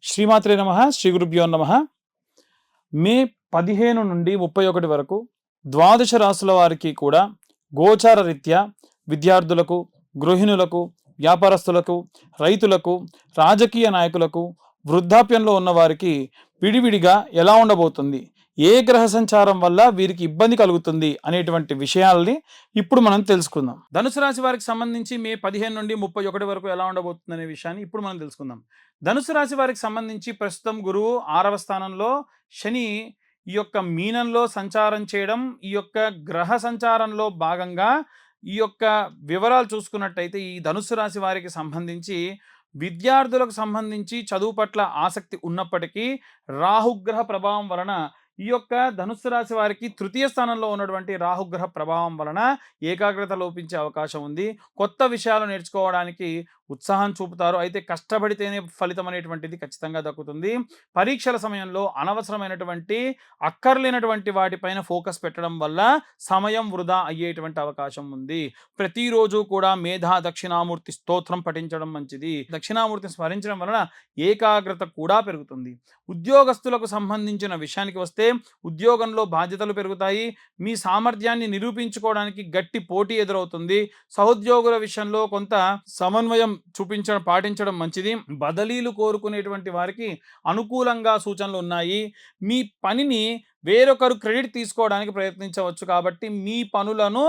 శ్రీమాత్రే నమః. శ్రీ గురుభ్యో నమః. మే 15 నుండి 31 వరకు ద్వాదశ రాశుల వారికి కూడా గోచార రీత్యా విద్యార్థులకు, గృహిణులకు, వ్యాపారస్తులకు, రైతులకు, రాజకీయ నాయకులకు, వృద్ధాప్యంలో ఉన్న వారికి విడివిడిగా ఎలా ఉండబోతుంది, ఏ గ్రహ సంచారం వల్ల వీరికి ఇబ్బంది కలుగుతుంది అనేటువంటి విషయాల్ని ఇప్పుడు మనం తెలుసుకుందాం. ధనుసు రాశి వారికి సంబంధించి మే 15 నుండి 31 వరకు ఎలా ఉండబోతుంది అనే విషయాన్ని ఇప్పుడు మనం తెలుసుకుందాం. ధనుసు రాశి వారికి సంబంధించి ప్రస్తుతం గురువు 6వ స్థానంలో, శని ఈ యొక్క మీనంలో సంచారం చేయడం, ఈ యొక్క గ్రహ సంచారంలో భాగంగా ఈ యొక్క వివరాలు చూసుకున్నట్టయితే ఈ ధనుసు రాశి వారికి సంబంధించి విద్యార్థులకు సంబంధించి చదువు పట్ల ఆసక్తి ఉన్నప్పటికీ రాహుగ్రహ ప్రభావం వలన ఈ యొక్క ధనుస్సు రాశి వారికి తృతీయ స్థానంలో ఉన్నటువంటి రాహుగ్రహ ప్రభావం వలన ఏకాగ్రత లోపించే అవకాశం ఉంది. కొత్త విషయాలు నేర్చుకోవడానికి ఉత్సాహం చూపుతారు. అయితే కష్టపడితేనే ఫలితం అనేటువంటిది ఖచ్చితంగా దక్కుతుంది. పరీక్షల సమయంలో అనవసరమైనటువంటి అక్కర్లేనటువంటి వాటిపైన ఫోకస్ పెట్టడం వల్ల సమయం వృధా అయ్యేటువంటి అవకాశం ఉంది. ప్రతిరోజు కూడా మేధా దక్షిణామూర్తి స్తోత్రం పఠించడం మంచిది. దక్షిణామూర్తిని స్మరించడం వలన ఏకాగ్రత కూడా పెరుగుతుంది. ఉద్యోగస్తులకు సంబంధించిన విషయానికి వస్తే ఉద్యోగంలో బాధ్యతలు పెరుగుతాయి. మీ సామర్థ్యాన్ని నిరూపించుకోవడానికి గట్టి పోటీ ఎదురవుతుంది. సహోద్యోగుల విషయంలో కొంత సమన్వయం పాటించడం మంచిది. బదిలీలు కోరుకునేటువంటి వారికి అనుకూలంగా సూచనలు ఉన్నాయి. మీ పనిని వేరొకరు క్రెడిట్ తీసుకోవడానికి ప్రయత్నించవచ్చు. కాబట్టి మీ పనులను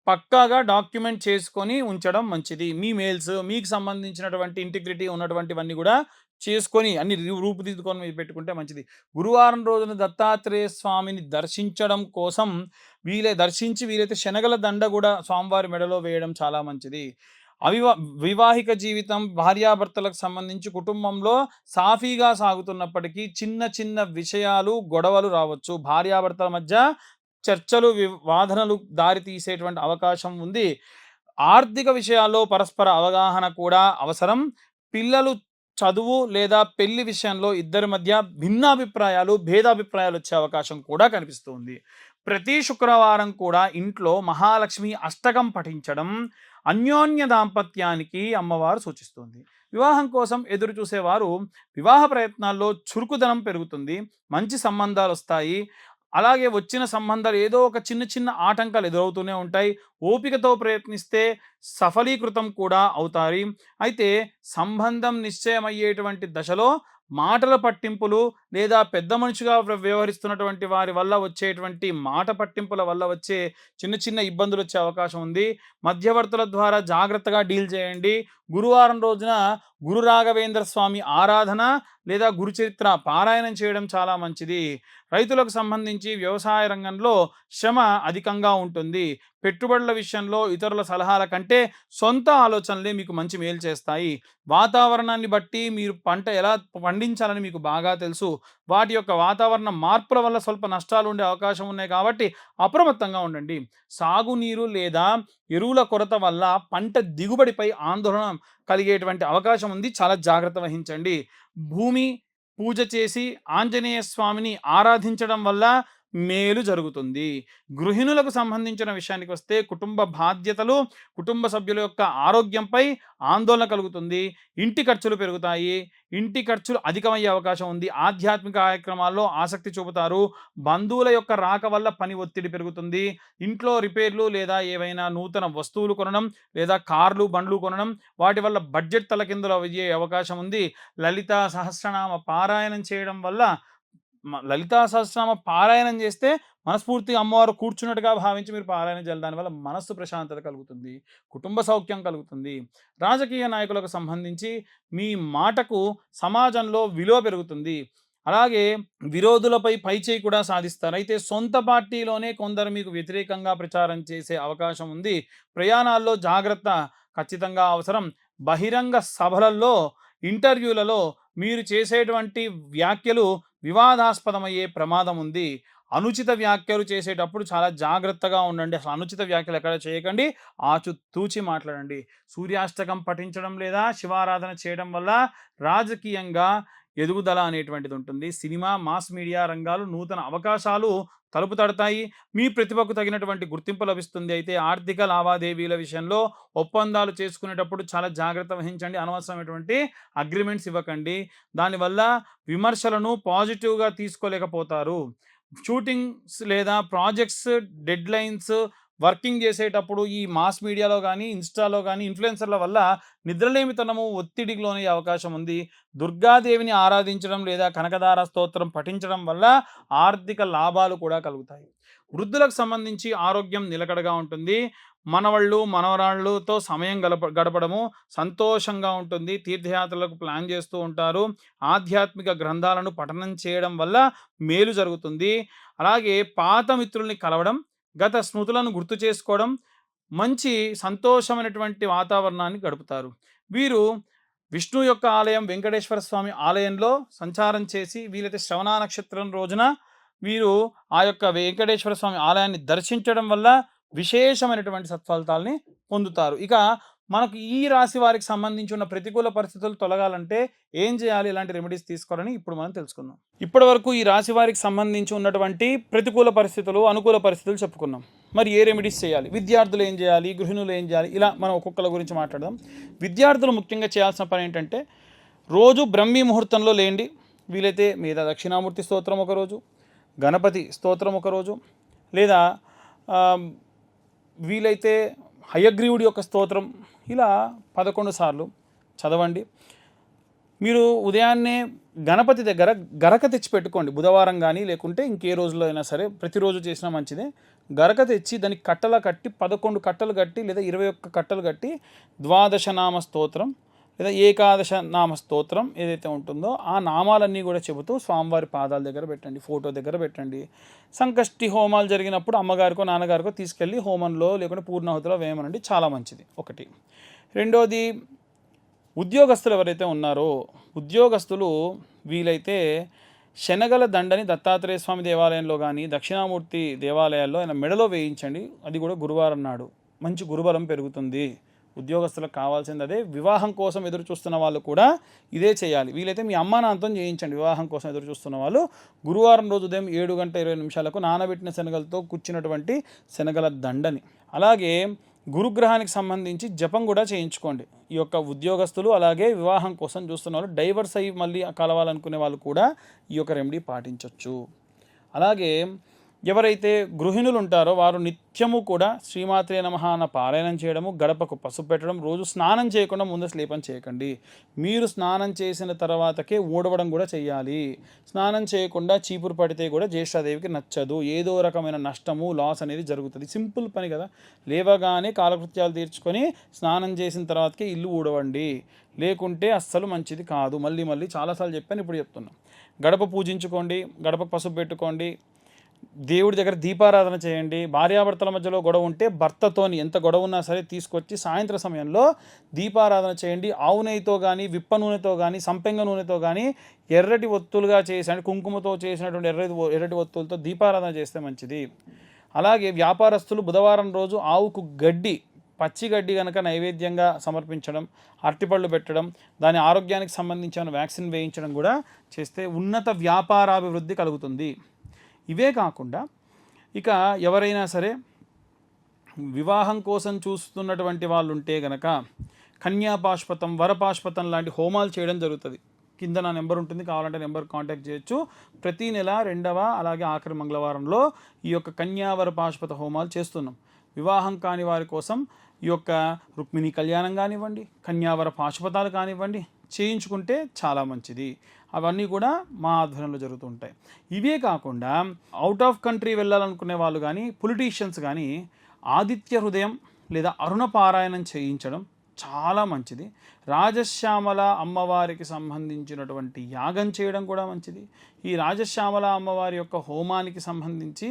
పక్కాగా డాక్యుమెంట్ చేసుకొని ఉంచడం మంచిది. మీ మెయిల్స్, మీకు సంబంధించినటువంటి ఇంటిగ్రిటీ ఉన్నటువంటివన్నీ కూడా చేసుకొని అన్ని రూపుదిద్దుకొని మీరు పెట్టుకుంటే మంచిది. గురువారం రోజున దత్తాత్రేయ స్వామిని దర్శించడం కోసం వీలైతే శనగల దండ కూడా స్వామివారి మెడలో వేయడం చాలా మంచిది. వివాహిక జీవితం, భార్యాభర్తలకు సంబంధించి కుటుంబంలో సాఫీగా సాగుతున్నప్పటికీ చిన్న చిన్న విషయాలు, గొడవలు రావచ్చు. భార్యాభర్తల మధ్య చర్చలు, వాదనలు దారి తీసేటువంటి అవకాశం ఉంది. ఆర్థిక విషయాల్లో పరస్పర అవగాహన కూడా అవసరం. పిల్లలు చదువు లేదా పెళ్లి విషయంలో ఇద్దరి మధ్య భిన్నాభిప్రాయాలు, భేదాభిప్రాయాలు వచ్చే అవకాశం కూడా కనిపిస్తుంది. ప్రతి శుక్రవారం కూడా ఇంట్లో మహాలక్ష్మి అష్టకం పఠించడం అన్యోన్య దాంపత్యానికి అమ్మవారు సూచిస్తుంది. వివాహం కోసం ఎదురు చూసేవారు వివాహ ప్రయత్నాల్లో చురుకుదనం పెరుగుతుంది. మంచి సంబంధాలు వస్తాయి. అలాగే వచ్చిన సంబంధాలు ఏదో ఒక చిన్న చిన్న ఆటంకాలు ఎదురవుతూనే ఉంటాయి. ఓపికతో ప్రయత్నిస్తే సఫలీకృతం కూడా అవుతాయి. అయితే సంబంధం నిశ్చయమయ్యేటువంటి దశలో మాటల పట్టింపులు లేదా పెద్ద మనిషిగా వ్యవహరిస్తున్నటువంటి వారి వల్ల వచ్చేటువంటి మాట పట్టింపుల వల్ల వచ్చే చిన్న చిన్న ఇబ్బందులు వచ్చే అవకాశం ఉంది. మధ్యవర్తుల ద్వారా జాగ్రత్తగా డీల్ చేయండి. గురువారం రోజున గురు రాఘవేంద్ర స్వామి ఆరాధన లేదా గురుచరిత్ర పారాయణం చేయడం చాలా మంచిది. రైతులకు సంబంధించి వ్యవసాయ రంగంలో శ్రమ అధికంగా ఉంటుంది. పెట్టుబడుల విషయంలో ఇతరుల సలహాల కంటే సొంత ఆలోచనలే మీకు మంచి మేలు చేస్తాయి. వాతావరణాన్ని బట్టి మీరు పంట ఎలా పండించాలని మీకు బాగా తెలుసు. వాటి యొక్క వాతావరణ మార్పుల వల్ల స్వల్ప నష్టాలు ఉండే అవకాశం ఉన్నాయి. కాబట్టి అప్రమత్తంగా ఉండండి. సాగునీరు లేదా ఎరువుల కొరత వల్ల పంట దిగుబడిపై ఆందోళన కలిగేటువంటి అవకాశం ఉంది. చాలా జాగ్రత్త వహించండి. భూమి పూజ చేసి ఆంజనేయ స్వామిని ఆరాధించడం వల్ల మేలు జరుగుతుంది. గృహిణులకు సంబంధించిన విషయానికి వస్తే కుటుంబ బాధ్యతలు, కుటుంబ సభ్యుల యొక్క ఆరోగ్యంపై ఆందోళన కలుగుతుంది. ఇంటి ఖర్చులు పెరుగుతాయి. ఇంటి ఖర్చులు అధికమయ్యే అవకాశం ఉంది. ఆధ్యాత్మిక కార్యక్రమాల్లో ఆసక్తి చూపుతారు. బంధువుల యొక్క రాక వల్ల పని ఒత్తిడి పెరుగుతుంది. ఇంట్లో రిపేర్లు లేదా ఏవైనా నూతన వస్తువులు కొనడం లేదా కార్లు, బండ్లు కొనడం వాటి వల్ల బడ్జెట్ తలకిందులు అయ్యే అవకాశం ఉంది. లలితా సహస్రనామ పారాయణం చేయడం వల్ల లలితా సహస్రనామ పారాయణం చేస్తే మనస్ఫూర్తిగా అమ్మవారు కూర్చున్నట్టుగా భావించి మీరు పారాయణం చేయాలి. దానివల్ల మనస్సు ప్రశాంతత కలుగుతుంది, కుటుంబ సౌఖ్యం కలుగుతుంది. రాజకీయ నాయకులకు సంబంధించి మీ మాటకు సమాజంలో విలువ పెరుగుతుంది. అలాగే విరోధులపై పైచేయి కూడా సాధిస్తారు. అయితే సొంత పార్టీలోనే కొందరు మీకు వ్యతిరేకంగా ప్రచారం చేసే అవకాశం ఉంది. ప్రయాణాల్లో జాగ్రత్త ఖచ్చితంగా అవసరం. బహిరంగ సభలలో, ఇంటర్వ్యూలలో మీరు చేసేటువంటి వ్యాఖ్యలు వివాదాస్పదమయ్యే ప్రమాదం ఉంది. అనుచిత వ్యాఖ్యలు చేసేటప్పుడు చాలా జాగ్రత్తగా ఉండండి. అసలు అనుచిత వ్యాఖ్యలు ఎక్కడ చేయకండి. ఆచితూచి మాట్లాడండి. సూర్యాష్టకం పఠించడం లేదా శివారాధన చేయడం వల్ల రాజకీయంగా ఎదుగుదల అనేటువంటిది ఉంటుంది. సినిమా, మాస్ మీడియా రంగాలు నూతన అవకాశాలు తలుపు తడతాయి. మీ ప్రతిభకు తగినటువంటి గుర్తింపు లభిస్తుంది. అయితే ఆర్థిక లావాదేవీల విషయంలో ఒప్పందాలు చేసుకునేటప్పుడు చాలా జాగ్రత్త వహించండి. అనవసరమైనటువంటి అగ్రిమెంట్స్ ఇవ్వకండి. దానివల్ల విమర్శలను పాజిటివ్‌గా తీసుకోలేకపోతారు. షూటింగ్స్ లేదా ప్రాజెక్ట్స్ డెడ్‌లైన్స్ వర్కింగ్ చేసేటప్పుడు ఈ మాస్ మీడియాలో గానీ, ఇన్‌స్టాలో గానీ ఇన్‌ఫ్లుయెన్సర్‌ల వల్ల నిద్రలేమితనము, ఒత్తిడికి లోనయ్యే అవకాశం ఉంది. దుర్గాదేవిని ఆరాధించడం లేదా కనకదార స్తోత్రం పఠించడం వల్ల ఆర్థిక లాభాలు కూడా కలుగుతాయి. వృద్ధులకు సంబంధించి ఆరోగ్యం నిలకడగా ఉంటుంది. మనవళ్ళు, మనవరాళ్ళతో సమయం గడపడము సంతోషంగా ఉంటుంది. తీర్థయాత్రలకు ప్లాన్ చేస్తూ ఉంటారు. ఆధ్యాత్మిక గ్రంథాలను పఠనం చేయడం వల్ల మేలు జరుగుతుంది. అలాగే పాత మిత్రుల్ని కలవడం, గత స్మృతులను గుర్తు చేసుకోవడం, మంచి సంతోషమైనటువంటి వాతావరణాన్ని గడుపుతారు. వీరు విష్ణు యొక్క ఆలయం, వెంకటేశ్వర స్వామి ఆలయంలో సంచారం చేసి వీలైతే శ్రవణ నక్షత్రం రోజున వీరు ఆ యొక్క వెంకటేశ్వర స్వామి ఆలయాన్ని దర్శించడం వల్ల విశేషమైనటువంటి సత్ఫలితాలని పొందుతారు. ఇక మనకు ఈ రాశి వారికి సంబంధించి ఉన్న ప్రతికూల పరిస్థితులు తొలగాలంటే ఏం చేయాలి, ఎలాంటి రెమెడీస్ తీసుకోవాలని ఇప్పుడు మనం తెలుసుకుందాం. ఇప్పటి వరకు ఈ రాశి వారికి సంబంధించి ఉన్నటువంటి ప్రతికూల పరిస్థితులు, అనుకూల పరిస్థితులు చెప్పుకున్నాం. మరి ఏ రెమెడీస్ చేయాలి, విద్యార్థులు ఏం చేయాలి, గృహిణులు ఏం చేయాలి, ఇలా మనం ఒక్కొక్కల గురించి మాట్లాడదాం. విద్యార్థులు ముఖ్యంగా చేయాల్సిన పని ఏంటంటే రోజు బ్రహ్మీ ముహూర్తంలో లేండి. వీలైతే మీద దక్షిణామూర్తి స్తోత్రం ఒకరోజు, గణపతి స్తోత్రం ఒకరోజు, లేదా వీలైతే హయగ్రీవుడి యొక్క స్తోత్రం ఇలా 11 సార్లు చదవండి. మీరు ఉదయాన్నే గణపతి దగ్గర గరక తెచ్చి పెట్టుకోండి. బుధవారం కానీ లేకుంటే ఇంకే రోజులో అయినా సరే, ప్రతిరోజు చేసినా మంచిదే. గరక తెచ్చి దానికి కట్టలా కట్టి 11 కట్టలు కట్టి లేదా 21 కట్టలు కట్టి ద్వాదశనామ స్తోత్రం లేదా ఏకాదశ నామ స్తోత్రం ఏదైతే ఉంటుందో ఆ నామాలన్నీ కూడా చెబుతూ స్వామివారి పాదాల దగ్గర పెట్టండి, ఫోటో దగ్గర పెట్టండి. సంకష్టి హోమాలు జరిగినప్పుడు అమ్మగారికో నాన్నగారికో తీసుకెళ్ళి హోమంలో లేకుంటే పూర్ణాహుతిలో వేయమనండి, చాలా మంచిది. ఒకటి. రెండోది, ఉద్యోగస్తులు ఎవరైతే ఉన్నారో ఉద్యోగస్తులు వీలైతే శనగల దండని దత్తాత్రేయ స్వామి దేవాలయంలో కానీ దక్షిణామూర్తి దేవాలయాల్లో ఆయన మెడలో వేయించండి. అది కూడా గురువారం నాడు మంచి గురుబలం పెరుగుతుంది. ఉద్యోగస్తులకు కావాల్సింది అదే. వివాహం కోసం ఎదురు చూస్తున్న వాళ్ళు కూడా ఇదే చేయాలి. వీలైతే మీ అమ్మా నాన్నతో చేయించండి. వివాహం కోసం ఎదురు చూస్తున్న వాళ్ళు గురువారం రోజు ఉదయం 7:20 నానబెట్టిన శనగలతో కూర్చున్నటువంటి శనగల దండని. అలాగే గురుగ్రహానికి సంబంధించి జపం కూడా చేయించుకోండి. ఈ యొక్క ఉద్యోగస్తులు అలాగే వివాహం కోసం చూస్తున్న వాళ్ళు, డైవర్స్ అయ్యి మళ్ళీ కలవాలనుకునే వాళ్ళు కూడా ఈ యొక్క రెమెడీ పాటించవచ్చు. అలాగే ఎవరైతే గృహిణులు ఉంటారో వారు నిత్యము కూడా శ్రీమాత్రే నమః అన్న పారాయణం చేయడము, గడపకు పసుపు పెట్టడం, రోజు స్నానం చేయకుండా ముందు స్లేపం చేయకండి. మీరు స్నానం చేసిన తర్వాతకే ఊడవడం కూడా చేయాలి. స్నానం చేయకుండా చీపురు పడితే కూడా జ్యేష్ఠాదేవికి నచ్చదు. ఏదో రకమైన నష్టము, లాస్ అనేది జరుగుతుంది. సింపుల్ పని కదా. లేవగానే కాలకృత్యాలు తీర్చుకొని స్నానం చేసిన తర్వాతకే ఇల్లు ఊడవండి, లేకుంటే అస్సలు మంచిది కాదు. మళ్ళీ చాలాసార్లు చెప్పాను, ఇప్పుడు చెప్తున్నాం. గడప పూజించుకోండి, గడప పసుపు పెట్టుకోండి, దేవుడి దగ్గర దీపారాధన చేయండి. భార్యాభర్తల మధ్యలో గొడవ ఉంటే భర్తతోని ఎంత గొడవ ఉన్నా సరే తీసుకొచ్చి సాయంత్రం సమయంలో దీపారాధన చేయండి. ఆవు నెయ్యితో కానీ, విప్ప నూనెతో కానీ, సంపెంగ నూనెతో కానీ ఎర్రటి ఒత్తులుగా చేసి కుంకుమతో చేసినటువంటి ఎర్రటి ఒత్తులతో దీపారాధన చేస్తే మంచిది. అలాగే వ్యాపారస్తులు బుధవారం రోజు ఆవుకు గడ్డి, పచ్చి గడ్డి కనుక నైవేద్యంగా సమర్పించడం, అరటిపళ్ళు పెట్టడం, దాని ఆరోగ్యానికి సంబంధించిన వ్యాక్సిన్ వేయించడం కూడా చేస్తే ఉన్నత వ్యాపారాభివృద్ధి కలుగుతుంది. ఇవే కాకుండా ఇక ఎవరైనా సరే వివాహం కోసం చూస్తున్నటువంటి వాళ్ళు ఉంటే గనక కన్యాపాష్పతం, వరపాష్పతం లాంటి హోమాలు చేయడం జరుగుతుంది. కింద నా నెంబర్ ఉంటుంది, కావాలంటే నెంబర్ కాంటాక్ట్ చేయొచ్చు. ప్రతి నెల 2వ అలాగే ఆఖరి మంగళవారంలో ఈ యొక్క కన్యావర పాష్పత హోమాలు చేస్తున్నాం. వివాహం కాని వారి కోసం ఈ యొక్క రుక్మిణి కళ్యాణం కానివ్వండి, కన్యావర పాశుపతాలు కానివ్వండి చేయించుకుంటే చాలా మంచిది. అవన్నీ కూడా మా ఆధ్వర్యంలో జరుగుతూ ఉంటాయి. ఇవే కాకుండా అవుట్ ఆఫ్ కంట్రీ వెళ్ళాలనుకునే వాళ్ళు కానీ, పొలిటీషియన్స్ కానీ ఆదిత్య హృదయం లేదా అరుణ పారాయణం చేయించడం చాలా మంచిది. రాజశ్యామల అమ్మవారికి సంబంధించినటువంటి యాగం చేయడం కూడా మంచిది. ఈ రాజశ్యామల అమ్మవారి యొక్క హోమానికి సంబంధించి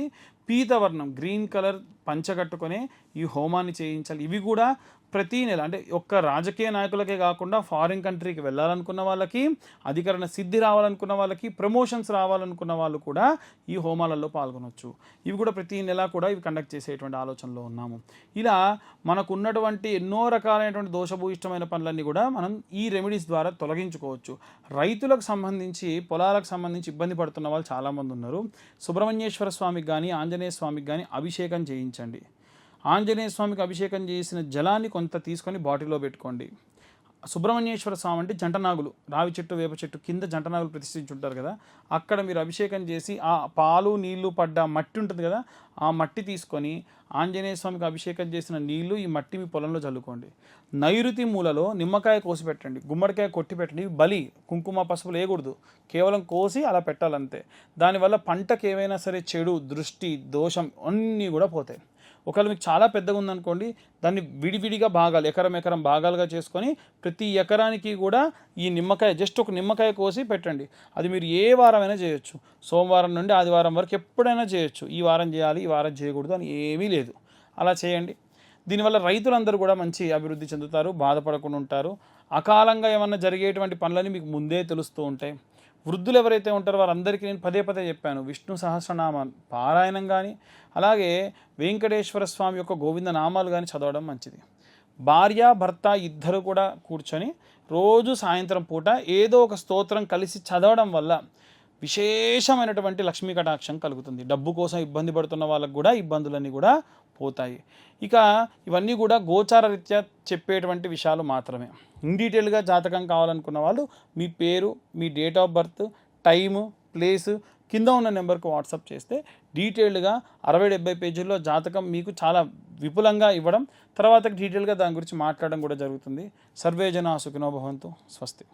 పీతవర్ణం, గ్రీన్ కలర్ పంచ కట్టుకొని ఈ హోమాన్ని చేయించాలి. ఇవి కూడా ప్రతి నెల అంటే ఒక్క రాజకీయ నాయకులకే కాకుండా ఫారిన్ కంట్రీకి వెళ్ళాలనుకున్న వాళ్ళకి, అధికరణ సిద్ధి రావాలనుకున్న వాళ్ళకి, ప్రమోషన్స్ రావాలనుకున్న వాళ్ళు కూడా ఈ హోమాలలో పాల్గొనవచ్చు. ఇవి కూడా ప్రతి నెల కూడా ఇవి కండక్ట్ చేసేటువంటి ఆలోచనలో ఉన్నాము. ఇలా మనకు ఉన్నటువంటి ఎన్నో రకాలైనటువంటి దోషభూయిష్టమైన పనులన్నీ కూడా మనం ఈ రెమెడీస్ ద్వారా తొలగించుకోవచ్చు. రైతులకు సంబంధించి, పొలాలకు సంబంధించి ఇబ్బంది పడుతున్న వాళ్ళు చాలామంది ఉన్నారు. సుబ్రహ్మణ్యేశ్వర స్వామికి కానీ, ఆంజనేయ స్వామికి కానీ అభిషేకం చేయించండి. ఆంజనేయ స్వామికి అభిషేకం చేసిన జలాన్ని కొంత తీసుకొని బాటిల్లో పెట్టుకోండి. సుబ్రహ్మణ్యేశ్వర స్వామి అంటే జంటనాగులు, రావి చెట్టు, వేప చెట్టు కింద జంటనాగులు ప్రతిష్ఠించుంటారు కదా, అక్కడ మీరు అభిషేకం చేసి ఆ పాలు నీళ్లు పడ్డ మట్టి ఉంటుంది కదా, ఆ మట్టి తీసుకొని ఆంజనేయ స్వామికి అభిషేకం చేసిన నీళ్లు ఈ మట్టి మీ పొలంలో చల్లుకోండి. నైరుతి మూలలో నిమ్మకాయ కోసి పెట్టండి, గుమ్మడికాయ కొట్టి పెట్టండి. బలి, కుంకుమ, పసుపులు వేయకూడదు, కేవలం కోసి అలా పెట్టాలంతే. దానివల్ల పంటకు ఏవైనా సరే చెడు, దృష్టి, దోషం అన్నీ కూడా పోతాయి. ఒకవేళ మీకు చాలా పెద్దగా ఉందనుకోండి, దాన్ని విడివిడిగా భాగాలు, ఎకరం భాగాలుగా చేసుకొని ప్రతి ఎకరానికి కూడా ఈ నిమ్మకాయ, జస్ట్ ఒక నిమ్మకాయ కోసి పెట్టండి. అది మీరు ఏ వారమైనా చేయొచ్చు, సోమవారం నుండి ఆదివారం వరకు ఎప్పుడైనా చేయొచ్చు. ఈ వారం చేయాలి, ఈ వారం చేయకూడదు అని ఏమీ లేదు, అలా చేయండి. దీనివల్ల రైతులందరూ కూడా మంచి అభివృద్ధి చెందుతారు, బాధపడకుండా ఉంటారు. అకాలంగా ఏమన్నా జరిగేటువంటి పనులని మీకు ముందే తెలుస్తూ ఉంటాయి. వృద్ధులు ఎవరైతే ఉంటారో వారందరికీ నేను పదే చెప్పాను, విష్ణు సహస్రనామ పారాయణం కానీ, అలాగే వెంకటేశ్వర స్వామి యొక్క గోవింద నామాలు కానీ చదవడం మంచిది. భార్య భర్త ఇద్దరు కూడా కూర్చొని రోజు సాయంత్రం పూట ఏదో ఒక స్తోత్రం కలిసి చదవడం వల్ల విశేషమైనటువంటి లక్ష్మీ కటాక్షం కలుగుతుంది. డబ్బు కోసం ఇబ్బంది పడుతున్న వాళ్ళకు కూడా ఇబ్బందులన్నీ కూడా పోతాయి. ఇక ఇవన్నీ కూడా గోచార రీత్యా చెప్పేటువంటి విషయాలు మాత్రమే. ఇన్ డీటెయిల్గా జాతకం కావాలనుకున్న వాళ్ళు మీ పేరు, మీ date of birth, time, place కింద ఉన్న నెంబర్కి వాట్సాప్ చేస్తే డీటెయిల్డ్గా 60-70 పేజీల్లో జాతకం మీకు చాలా విపులంగా ఇవ్వడం, తర్వాత డీటెయిల్గా దాని గురించి మాట్లాడడం కూడా జరుగుతుంది. సర్వే జనా సుఖినో భవంతు. స్వస్తి.